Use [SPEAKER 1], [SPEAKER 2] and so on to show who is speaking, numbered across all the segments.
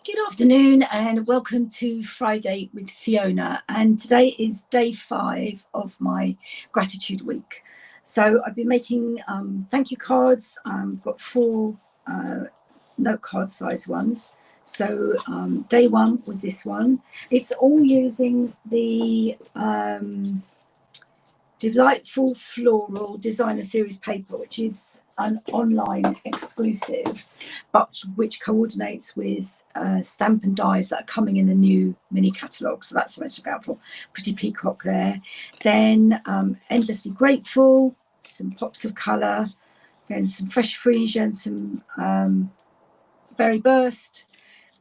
[SPEAKER 1] Good afternoon and welcome to Friday with Fiona, and today is day 5 of my gratitude week. So I've been making thank you cards. Got 4 note card size ones. So day 1 was this one. It's all using the Delightful Floral Designer Series paper, which is an online exclusive, but which coordinates with stamp and dies that are coming in the new mini catalogue. So that's something to look out for. Pretty peacock there. Then Endlessly Grateful, some pops of colour, then some Fresh Freesia and some Berry Burst.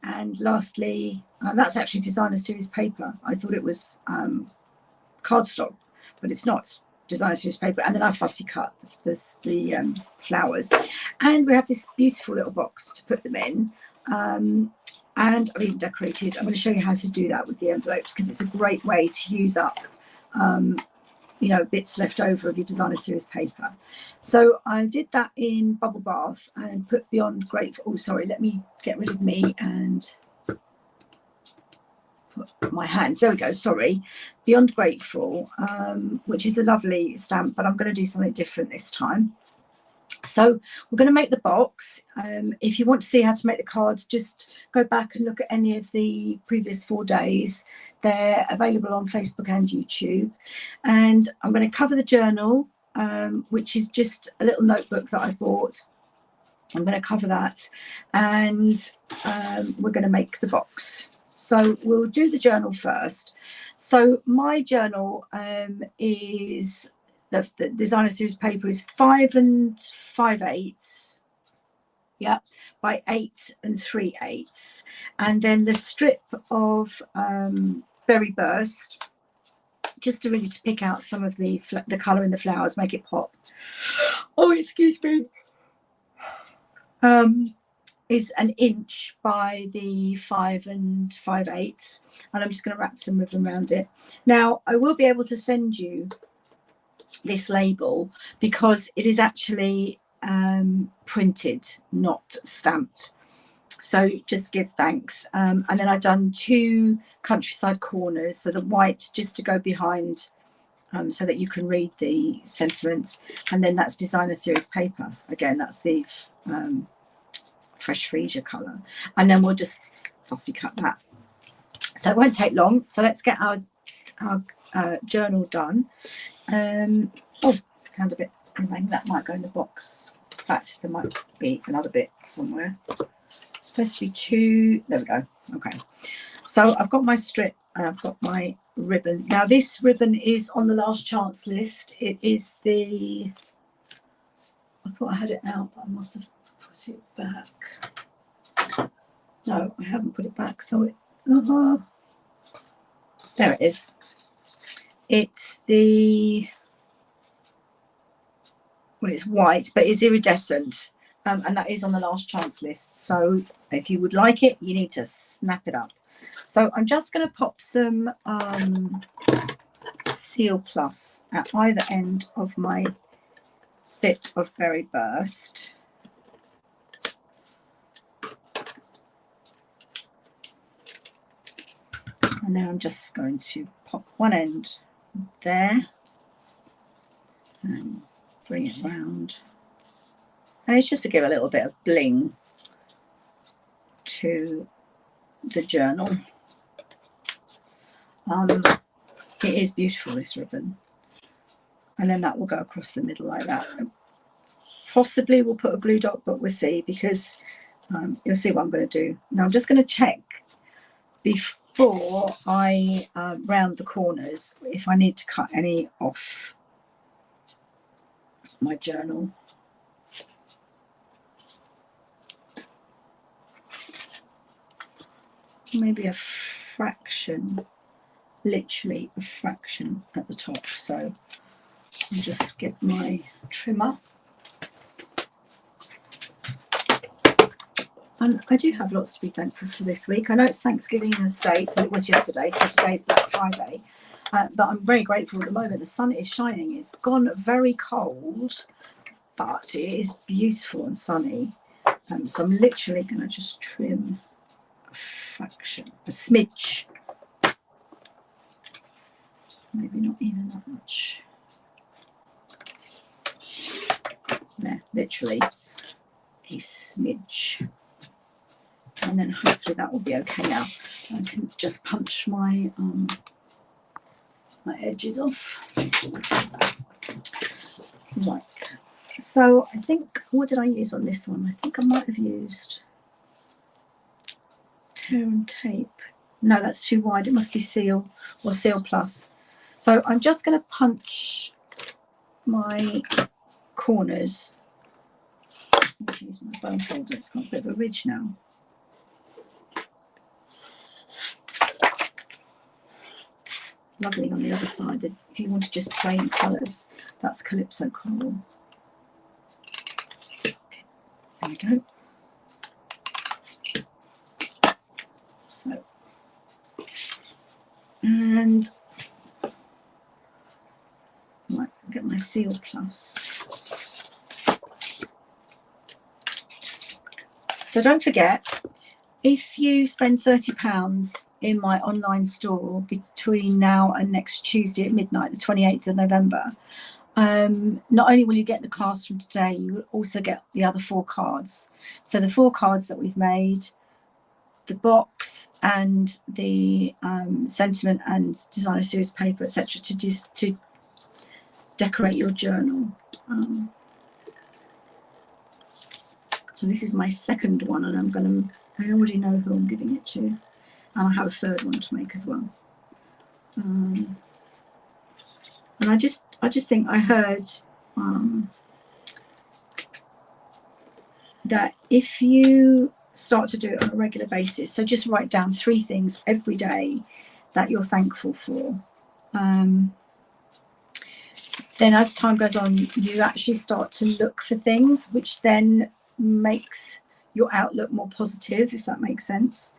[SPEAKER 1] And lastly, that's actually Designer Series paper. I thought it was cardstock, but it's not. It's Designer Series paper. And then I fussy cut the flowers, and we have this beautiful little box to put them in, and I've even decorated. I'm going to show you how to do that with the envelopes, because it's a great way to use up bits left over of your Designer Series paper. So I did that in Bubble Bath and put Beyond Grateful. Oh, sorry, let me get rid of me and put my hands. There we go. Sorry. Beyond Grateful, which is a lovely stamp, but I'm going to do something different this time. So we're going to make the box. If you want to see how to make the cards, just go back and look at any of the previous 4 days. They're available on Facebook and YouTube. And I'm going to cover the journal, which is just a little notebook that I bought. I'm going to cover that, and we're going to make the box. So we'll do the journal first. So my journal is the Designer Series paper is 5 5/8, yeah, by 8 3/8, and then the strip of Berry Burst, just to really pick out some of the colour in the flowers, make it pop. Oh, excuse me. Is 1 inch by the 5 5/8, and I'm just going to wrap some ribbon around it. Now I will be able to send you this label because it is actually printed, not stamped. So just give thanks. And then I've done 2 countryside corners, so the white just to go behind, so that you can read the sentiments. And then that's Designer Series paper. Again, that's the Fresh Freesia colour, and then we'll just fussy cut that. So it won't take long. So let's get our journal done. Oh, found a bit. That might go in the box. In fact, there might be another bit somewhere. It's supposed to be 2. There we go. Okay. So I've got my strip and I've got my ribbon. Now this ribbon is on the last chance list. It is the. I thought I had it out, but I must have put it back. No, I haven't put it back. So it. There it is. It's the. Well, it's white, but it's iridescent, and that is on the last chance list. So if you would like it, you need to snap it up. So I'm just going to pop some Seal Plus at either end of my bit of Berry Burst. And then I'm just going to pop one end there and bring it round. And it's just to give a little bit of bling to the journal. It is beautiful, this ribbon. And then that will go across the middle like that. Possibly we'll put a glue dot, but we'll see, because you'll see what I'm going to do. Now I'm just going to check before I round the corners if I need to cut any off my journal. Maybe a fraction, literally a fraction at the top. So I'll just get my trimmer. And I do have lots to be thankful for this week. I know it's Thanksgiving in the States, and it was yesterday, so today's Black Friday. But I'm very grateful at the moment. The sun is shining. It's gone very cold, but it is beautiful and sunny. So I'm literally going to just trim a fraction, a smidge. Maybe not even that much. There, literally a smidge. And then hopefully that will be okay now. I can just punch my my edges off. Right. So I think, what did I use on this one? I think I might have used tear and tape. No, that's too wide. It must be Seal or Seal Plus. So I'm just going to punch my corners. I'll use my bone folder. It's got a bit of a ridge now. Lovely on the other side. If you want to just plain colours, that's Calypso Coral. Okay, there we go. So, and right, I'll get my Seal Plus. So don't forget, if you spend £30 in my online store between now and next Tuesday at midnight, the 28th of November, not only will you get the class from today, you will also get the other 4 cards. So the 4 cards that we've made, the box and the sentiment and designer series paper, etc., to decorate your journal. So this is my second one, and I already know who I'm giving it to, and I have a third one to make as well. And I just think I heard that if you start to do it on a regular basis, so just write down 3 things every day that you're thankful for. Then as time goes on, you actually start to look for things, which then makes your outlook more positive, if that makes sense.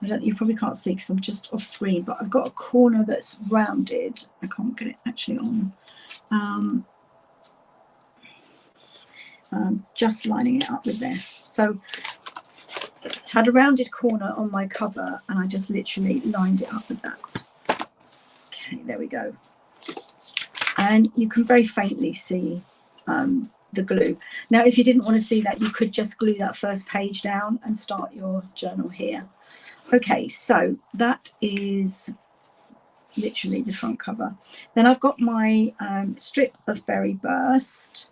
[SPEAKER 1] You probably can't see because I'm just off screen, but I've got a corner that's rounded. I can't get it actually on. Just lining it up with there. So had a rounded corner on my cover, and I just literally lined it up with that. Okay, there we go. And you can very faintly see the glue. Now, if you didn't want to see that, you could just glue that first page down and start your journal here. Okay, so that is literally the front cover. Then I've got my strip of Berry Burst,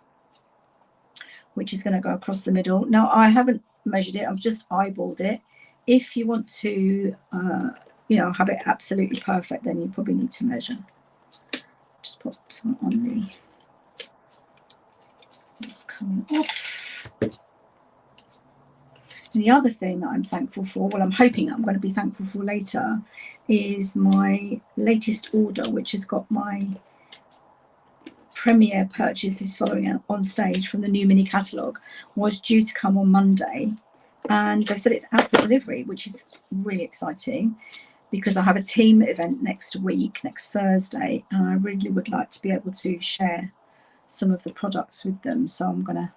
[SPEAKER 1] which is going to go across the middle. Now, I haven't measured it, I've just eyeballed it. If you want to, have it absolutely perfect, then you probably need to measure. Just put some on the, it's coming off. And the other thing that I'm thankful for, well, I'm hoping that I'm going to be thankful for later, is my latest order, which has got my premiere purchases following on stage from the new mini catalogue, was due to come on Monday. And they said it's out for delivery, which is really exciting, because I have a team event next week, next Thursday, and I really would like to be able to share some of the products with them. So I'm going to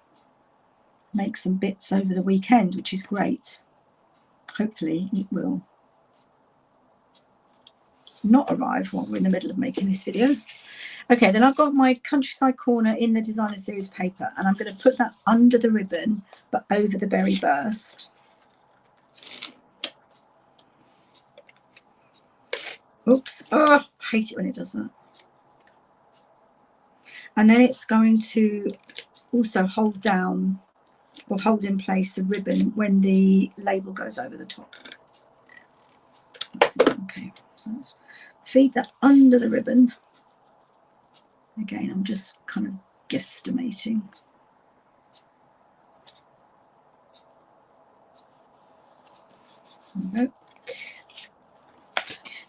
[SPEAKER 1] make some bits over the weekend, which is great. Hopefully it will not arrive while we're in the middle of making this video. Okay, then I've got my countryside corner in the designer series paper, and I'm going to put that under the ribbon but over the Berry Burst. Oops, oh, I hate it when it does that. And then it's going to also hold down or hold in place the ribbon when the label goes over the top. Let's see. Okay, so let's feed that under the ribbon. Again, I'm just kind of guesstimating. There we go.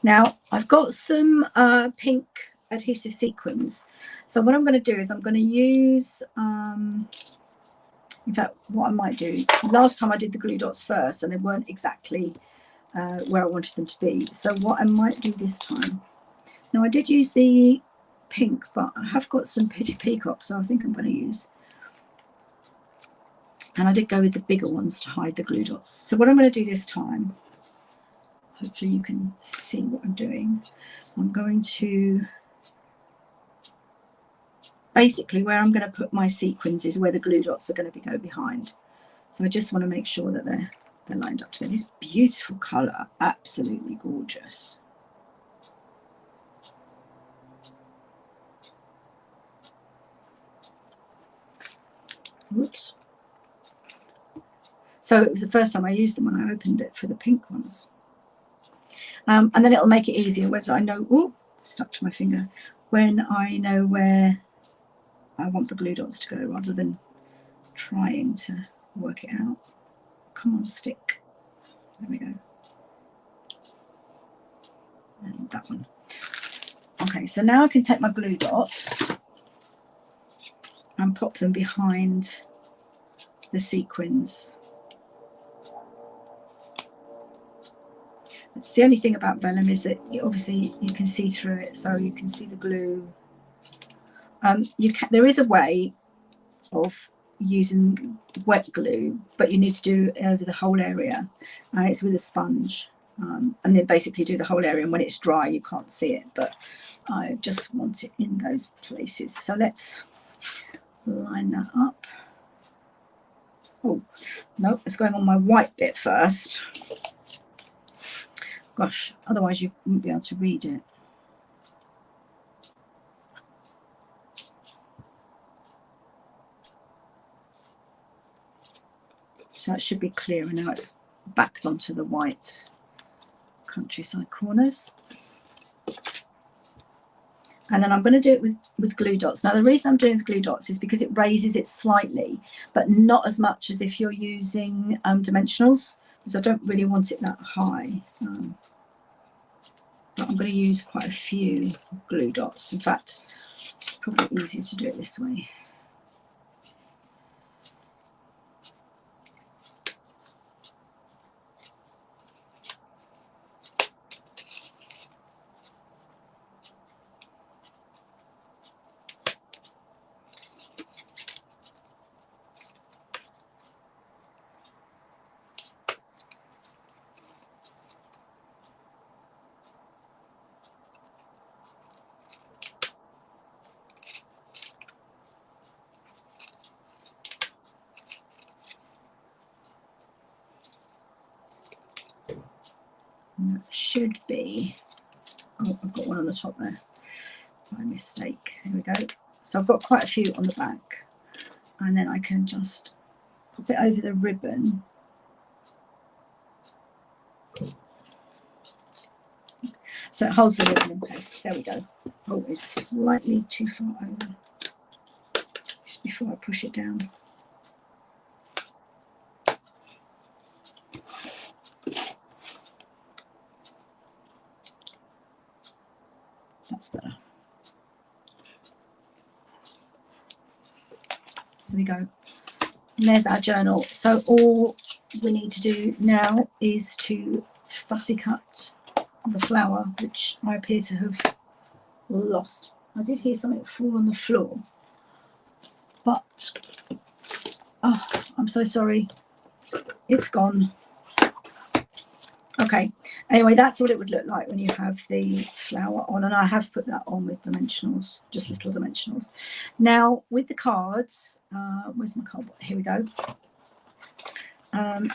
[SPEAKER 1] Now, I've got some pink adhesive sequins. So what I'm going to do is I'm going to use, in fact, what I might do, last time I did the glue dots first and they weren't exactly where I wanted them to be. So what I might do this time, now I did use the pink, but I have got some Pretty Peacock, so I think I'm going to use And I did go with the bigger ones to hide the glue dots. So what I'm going to do this time, hopefully you can see what I'm doing. I'm going to, basically where I'm going to put my sequins is where the glue dots are going to go behind. So I just want to make sure that they're lined up together. This beautiful colour, absolutely gorgeous. Whoops. So it was the first time I used them when I opened it for the pink ones. And then it'll make it easier when I know, oh, stuck to my finger, when I know where I want the glue dots to go rather than trying to work it out. Come on, stick. There we go. And that one. Okay, so now I can take my glue dots and pop them behind the sequins. It's the only thing about vellum is that obviously you can see through it, so you can see the glue. There is a way of using wet glue, but you need to do it over the whole area, and it's with a sponge, and then basically do the whole area, and when it's dry you can't see it, but I just want it in those places. So let's line that up. Oh no, it's going on my white bit first. Gosh, otherwise you wouldn't be able to read it. So it should be clearer now. It's backed onto the white countryside corners. And then I'm going to do it with glue dots. Now the reason I'm doing the glue dots is because it raises it slightly, but not as much as if you're using dimensionals, because I don't really want it that high. But I'm going to use quite a few glue dots. In fact, it's probably easier to do it this way. And that should be, oh, I've got one on the top there by mistake. Here we go. So I've got quite a few on the back, and then I can just pop it over the ribbon. So it holds the ribbon in place. There we go. Oh, it's slightly too far over. Just before I push it down. That's better. There we go. And there's our journal. So all we need to do now is to fussy cut the flower, which I appear to have lost. I did hear something fall on the floor, but oh, I'm so sorry. It's gone. Okay, anyway, that's what it would look like when you have the flower on, and I have put that on with dimensionals, just little dimensionals. Now with the cards, where's my cardboard? Here we go.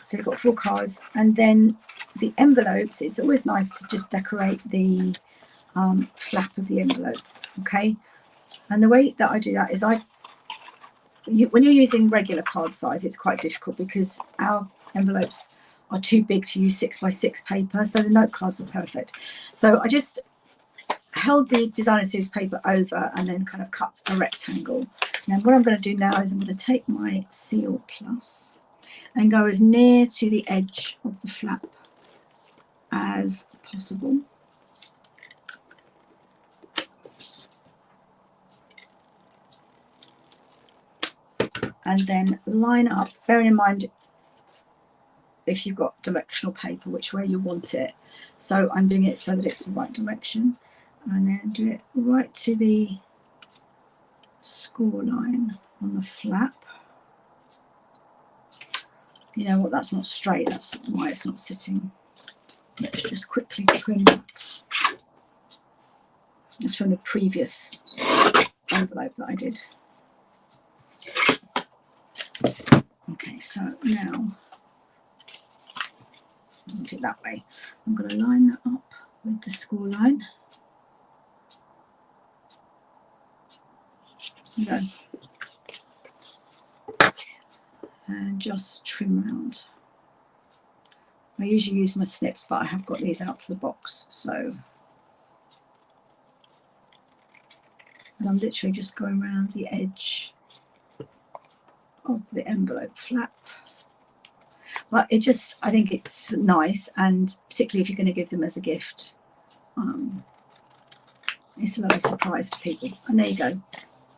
[SPEAKER 1] So we've got 4 cards, and then the envelopes, it's always nice to just decorate the flap of the envelope. Okay, and the way that I do that is when you're using regular card size, it's quite difficult because our envelopes are too big to use 6x6 paper, so the note cards are perfect. So I just held the designer series paper over and then kind of cut a rectangle. Now what I'm going to do now is I'm going to take my Seal Plus and go as near to the edge of the flap as possible. And then line up, bearing in mind if you've got directional paper, which way you want it. So I'm doing it so that it's the right direction, and then do it right to the score line on the flap. You know what, that's not straight, that's why it's not sitting. Let's just quickly trim that. It's from the previous envelope that I did. Okay, so now I'll do it that way. I'm going to line that up with the score line. There you go. And just trim around. I usually use my snips, but I have got these out for the box, so. And I'm literally just going around the edge of the envelope flap. But it just, I think it's nice, and particularly if you're going to give them as a gift, it's a lovely surprise to people. And there you go.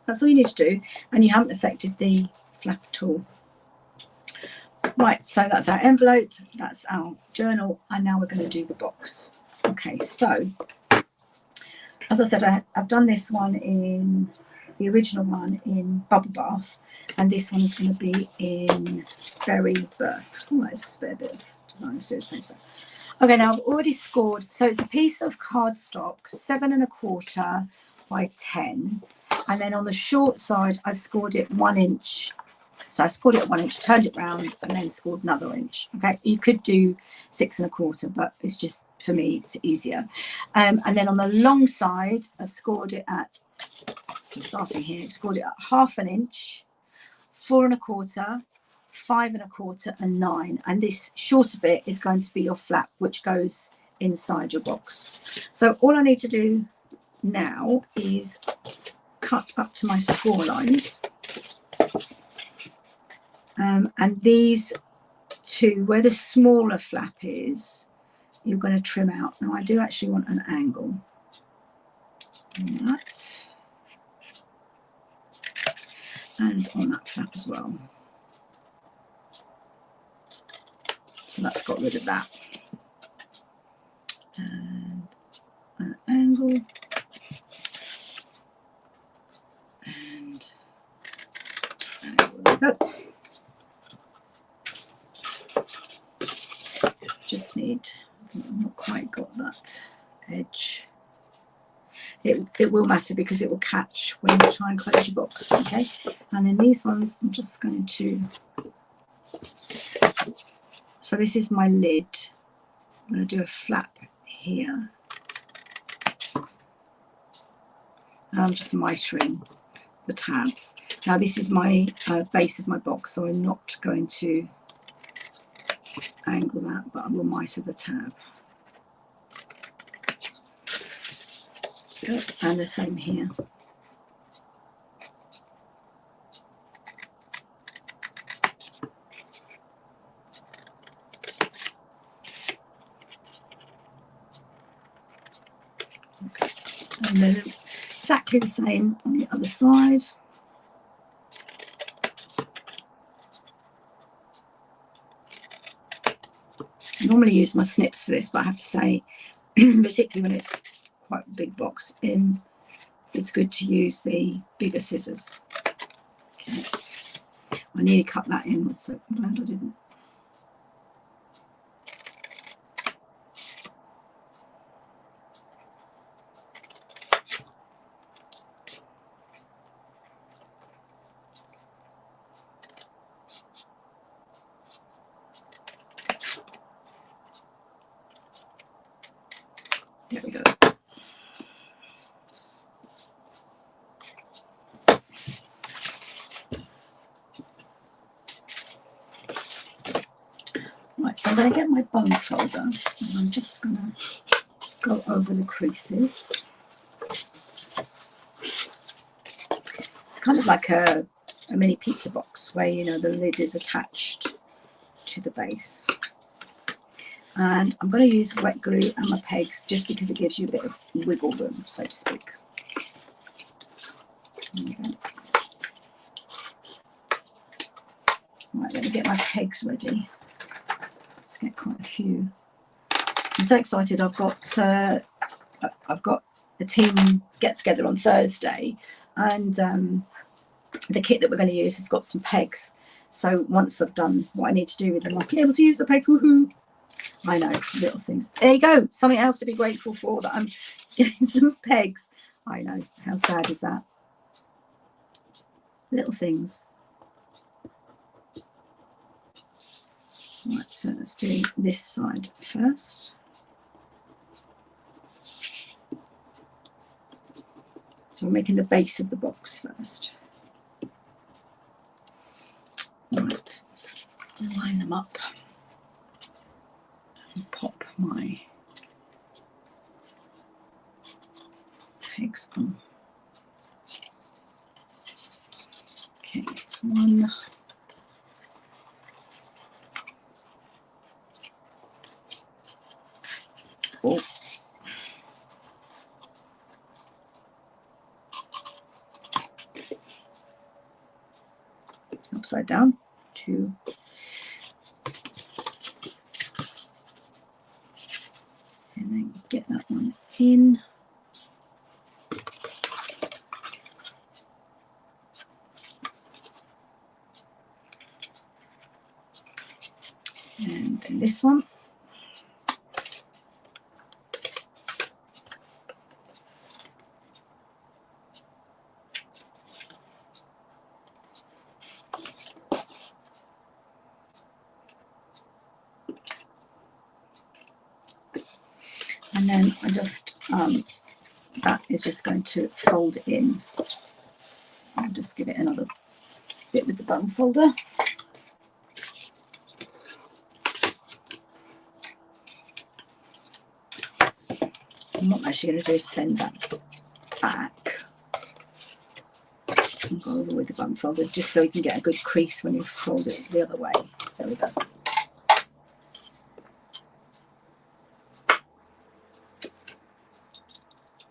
[SPEAKER 1] That's all you need to do, and you haven't affected the flap at all. Right, so that's our envelope, that's our journal, and now we're going to do the box. Okay, so as I said, I've done this one in the original one in Bubble Bath, and this one is going to be in Berry Burst. Oh, there's a spare bit of designer series paper. Okay, now I've already scored, so it's a piece of cardstock, 7 1/4 by 10, and then on the short side I've scored it 1 inch. So I scored it at 1 inch, turned it round, and then scored another inch. Okay, you could do 6 1/4, but it's just, for me, it's easier. And then on the long side, I've scored it at, starting here, scored it at 1/2 inch, 4 1/4, 5 1/4, and 9. And this shorter bit is going to be your flap, which goes inside your box. So all I need to do now is cut up to my score lines. And these two, where the smaller flap is, you're going to trim out. Now I do actually want an angle on that, and on that flap as well. So that's got rid of that. And an angle. And there we go. Just need, I've not quite got that edge. It will matter because it will catch when you try and close your box. Okay, and then these ones I'm just going to, so this is my lid. I'm going to do a flap here, and I'm just mitering the tabs. Now this is my base of my box, so I'm not going to angle that, but I will miter the tab. Good. And the same here. Okay. And then exactly the same on the other side. I normally use my snips for this, but I have to say, particularly when it's quite a big box, it's good to use the bigger scissors. Okay. I nearly cut that in, so I'm glad I didn't. There we go. Right, so I'm going to get my bone folder, and I'm just going to go over the creases. It's kind of like a mini pizza box where, you know, the lid is attached to the base. And I'm going to use wet glue and my pegs just because it gives you a bit of wiggle room, so to speak. Okay. Right, let me get my pegs ready. Let's get quite a few. I'm so excited. I've got the team get together on Thursday, and the kit that we're going to use has got some pegs. So once I've done what I need to do with them, I'll be able to use the pegs. Woohoo! I know, little things. There you go. Something else to be grateful for, that I'm getting some pegs. I know. How sad is that? Little things. Right, so let's do this side first. So I'm making the base of the box first. Right, let's line them up and pop my pegs on. Okay, it's one. Oh. Upside down, 2. And then get that one in. And then this one. And then I just, that is just going to fold in. I'll just give it another bit with the bung folder. And what I'm actually going to do is bend that back and go over with the bung folder, just so you can get a good crease when you fold it the other way. There we go.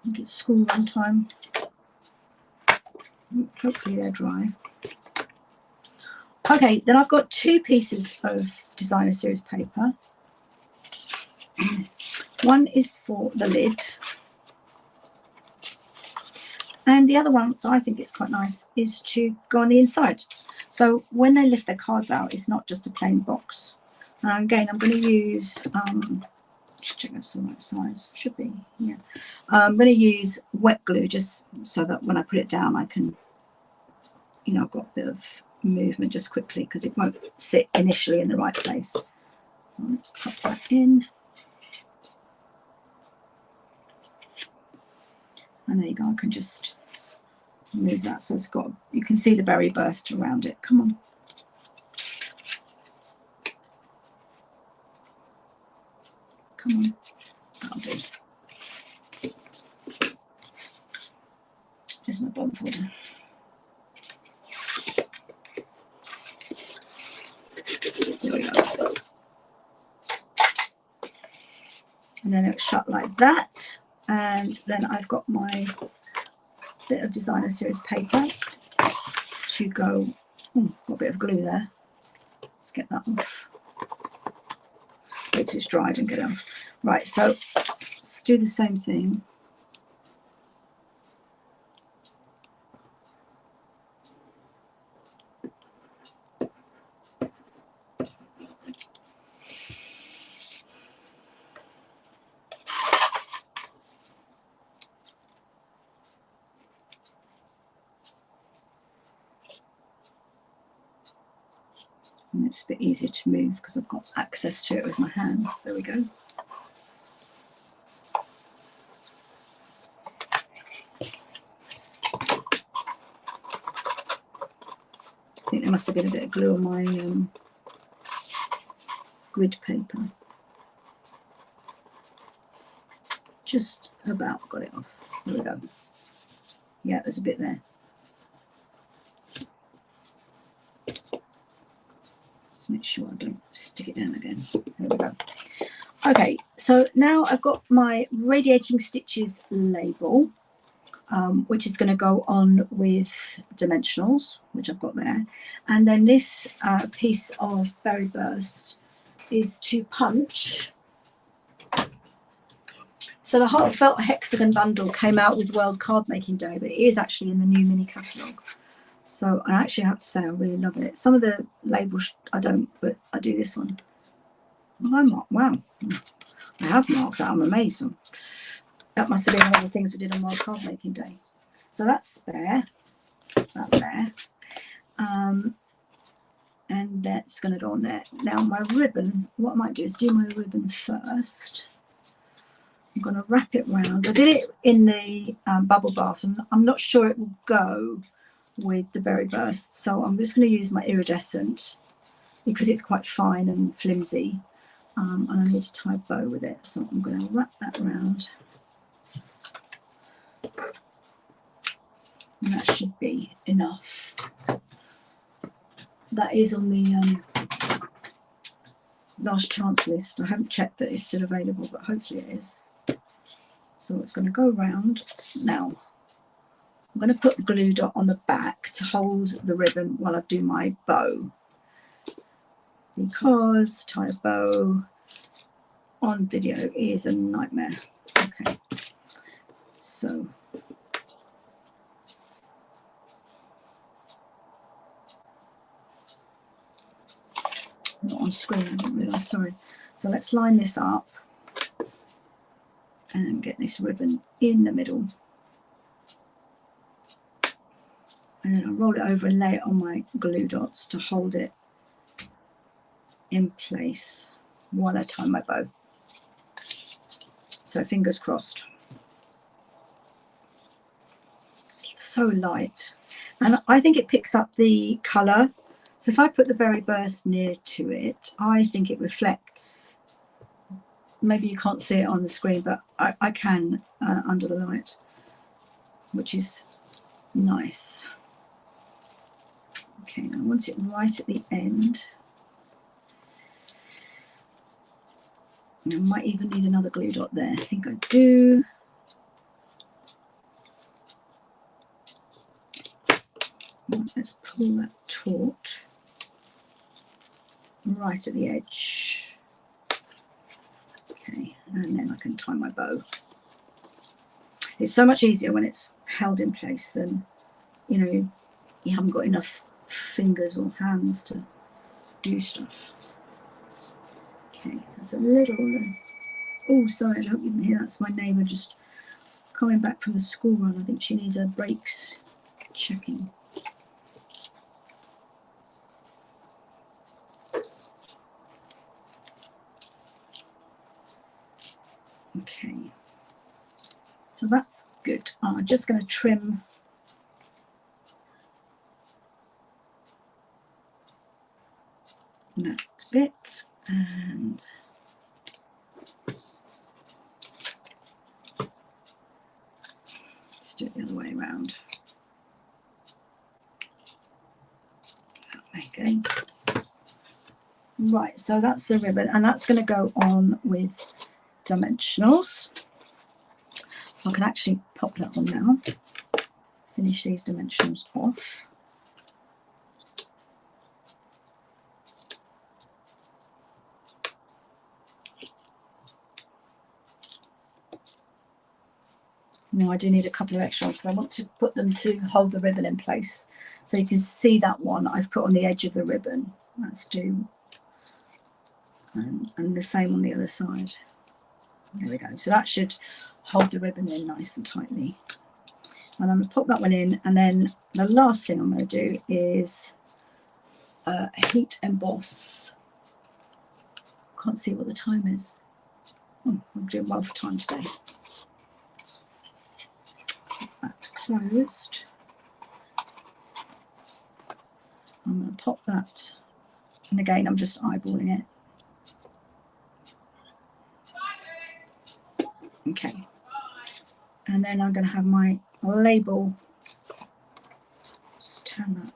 [SPEAKER 1] I think it's school run time. Hopefully they're dry. Okay, then I've got 2 pieces of designer series paper. One is for the lid, and the other one, so I think it's quite nice, is to go on the inside. So when they lift their cards out, it's not just a plain box. Again, I'm going to use just check that's the right size. Should be, yeah. I'm going to use wet glue just so that when I put it down, I can, you know, I've got a bit of movement just quickly, because it won't sit initially in the right place. So let's pop that in. And there you go, I can just move that so it's got, you can see the berry burst around it. Come on. Come on, that'll do. Here's my bottom folder. There we go. And then it's shut like that. And then I've got my bit of designer series paper to go. Oh, got a bit of glue there. Let's get that off. Wait till it's dried and get it off. Right, so let's do the same thing. And it's a bit easier to move because I've got access to it with my hands. There we go. I think there must have been a bit of glue on my grid paper. Just about got it off. There we go. Yeah, there's a bit there. Make sure I don't stick it down again. There we go. Okay, so now I've got my Radiating Stitches label, which is going to go on with dimensionals, which I've got there. And then this piece of Berry Burst is to punch. So the Heartfelt Hexagon bundle came out with World Card Making Day, but it is actually in the new mini catalogue. So I actually have to say I really love it. Some of the labels I don't, but I do this one. Well, wow, I have marked that. I'm amazed. That must have been one of the things we did on World Card Making Day. So that's spare, that there. And that's going to go on there. Now my ribbon, what I might do is do my ribbon first. I'm going to wrap it round. I did it in the bubble bath, and I'm not sure it will go with the berry burst. So I'm just going to use my iridescent because it's quite fine and flimsy. And I need to tie a bow with it. So I'm going to wrap that around. And that should be enough. That is on the last chance list. I haven't checked that it's still available, but hopefully it is. So it's going to go round. Now, I'm going to put the glue dot on the back to hold the ribbon while I do my bow. Because tie a bow on video is a nightmare. Okay, so not on screen, I didn't realise, sorry. So let's line this up and get this ribbon in the middle. And then I'll roll it over and lay it on my glue dots to hold it in place while I tie my bow. So fingers crossed. It's so light. And I think it picks up the colour. So if I put the berry burst near to it, I think it reflects. Maybe you can't see it on the screen, but I can under the light, which is nice. Okay, I want it right at the end. I might even need another glue dot there. I think I do. Let's pull that taut right at the edge. Okay, and then I can tie my bow. It's so much easier when it's held in place than, you know, you haven't got enough fingers or hands to do stuff. Okay, that's a little. Oh, sorry, I hope you can hear. That's my neighbour just coming back from the school run. I think she needs her brakes checking. Okay, so that's good. I'm just going to trim that bit and just do it the other way around. Okay, right, so that's the ribbon, and that's going to go on with dimensionals. So I can actually pop that on now, finish these dimensionals off. Now I do need a couple of extra ones because I want to put them to hold the ribbon in place. So you can see that one I've put on the edge of the ribbon. That's due. And the same on the other side. There we go. So that should hold the ribbon in nice and tightly. And I'm going to pop that one in. And then the last thing I'm going to do is heat emboss. Can't see what the time is. Oh, I'm doing well for time today. That closed. I'm going to pop that, and again I'm just eyeballing it. Okay, and then I'm going to have my label. Just turn that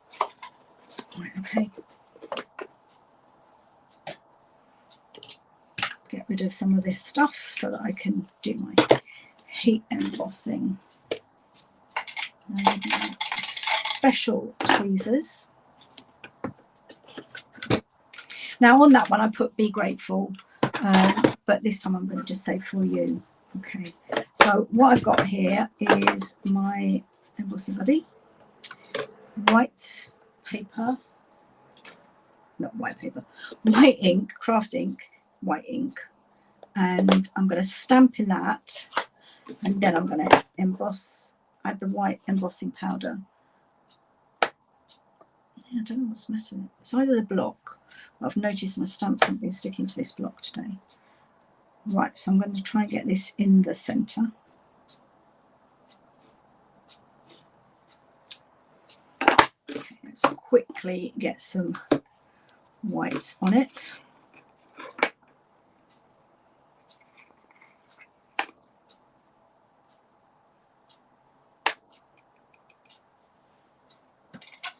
[SPEAKER 1] right. Okay, get rid of some of this stuff so that I can do my heat embossing. Special tweezers. Now on that one I put be grateful, but this time I'm going to just say for you. Okay, so what I've got here is my embossing buddy, white paper, not white paper, white ink, craft ink, white ink, and I'm going to stamp in that, and then I'm going to emboss, add the white embossing powder. Yeah, I don't know what's missing. It's either the block. I've noticed my stamp something sticking to this block today. Right, so I'm going to try and get this in the centre. Okay, let's quickly get some white on it.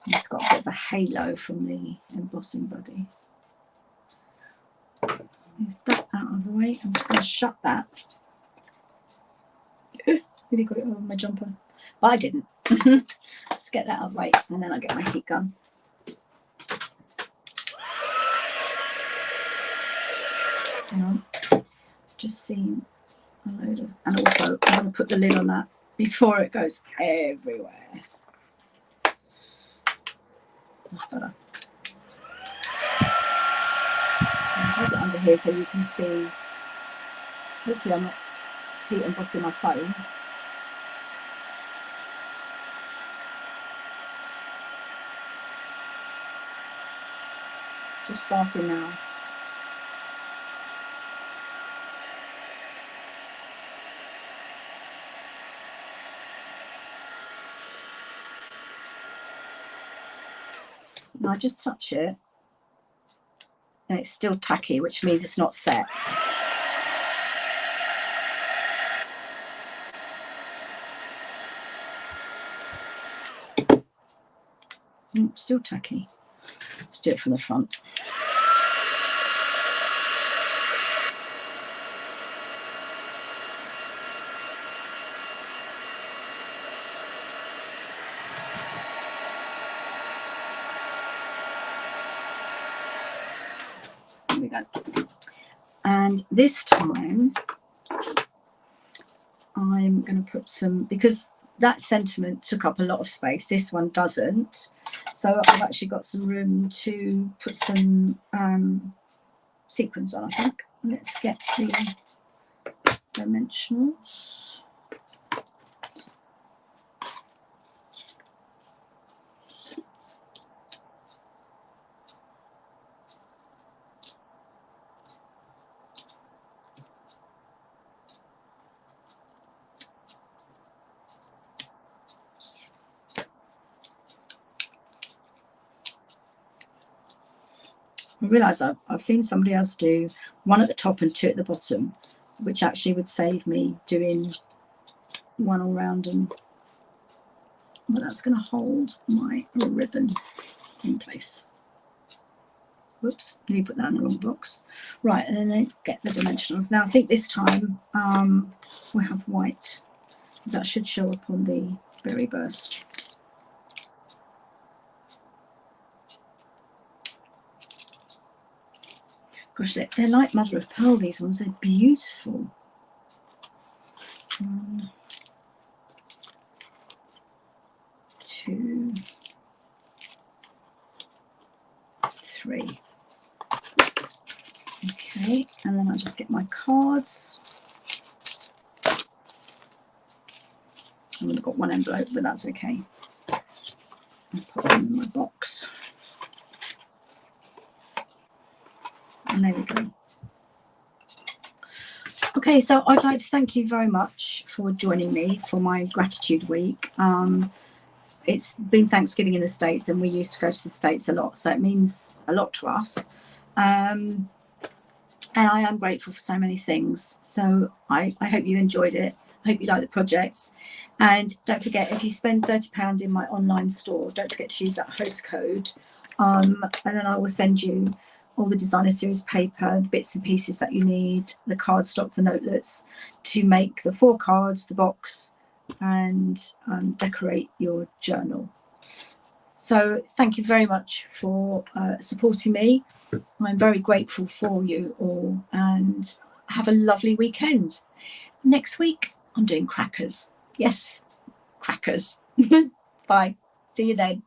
[SPEAKER 1] It's got a bit of a halo from the embossing body. Move that out of the way. I'm just going to shut that. Really got it over my jumper, but I didn't. Let's get that out of the way, and then I'll get my heat gun. Hang on, just seen a load of, and also I'm going to put the lid on that before it goes everywhere. That's better. I'll hold it under here so you can see. Hopefully I'm not heat embossing my phone. Just starting now. Now I just touch it and it's still tacky, which means it's not set. Still tacky. Let's do it from the front. There we go. And this time I'm going to put some, because that sentiment took up a lot of space, this one doesn't, so I've actually got some room to put some sequins on, I think. Let's get the dimensionals. I realise I've seen somebody else do one at the top and two at the bottom, which actually would save me doing one all round, and well, that's going to hold my ribbon in place. Whoops, let me put that in the wrong box. Right, and then I get the dimensionals. Now I think this time we have white, because that should show up on the berry burst. Gosh, they're like mother of pearl, these ones. They're beautiful. 1, 2, 3. Okay, and then I'll just get my cards. I've only got one envelope, but that's okay. I'll put them in my box. And there we go. Okay, so I'd like to thank you very much for joining me for my gratitude week. It's been Thanksgiving in the States, and we used to go to the States a lot, so it means a lot to us. And I am grateful for so many things. So I hope you enjoyed it. I hope you like the projects. And don't forget, if you spend £30 in my online store, don't forget to use that host code. And then I will send you all the designer series paper, the bits and pieces that you need, the cardstock, the notelets, to make the 4 cards, the box, and decorate your journal. So thank you very much for supporting me. I'm very grateful for you all, and have a lovely weekend. Next week, I'm doing crackers. Yes, crackers. Bye. See you then.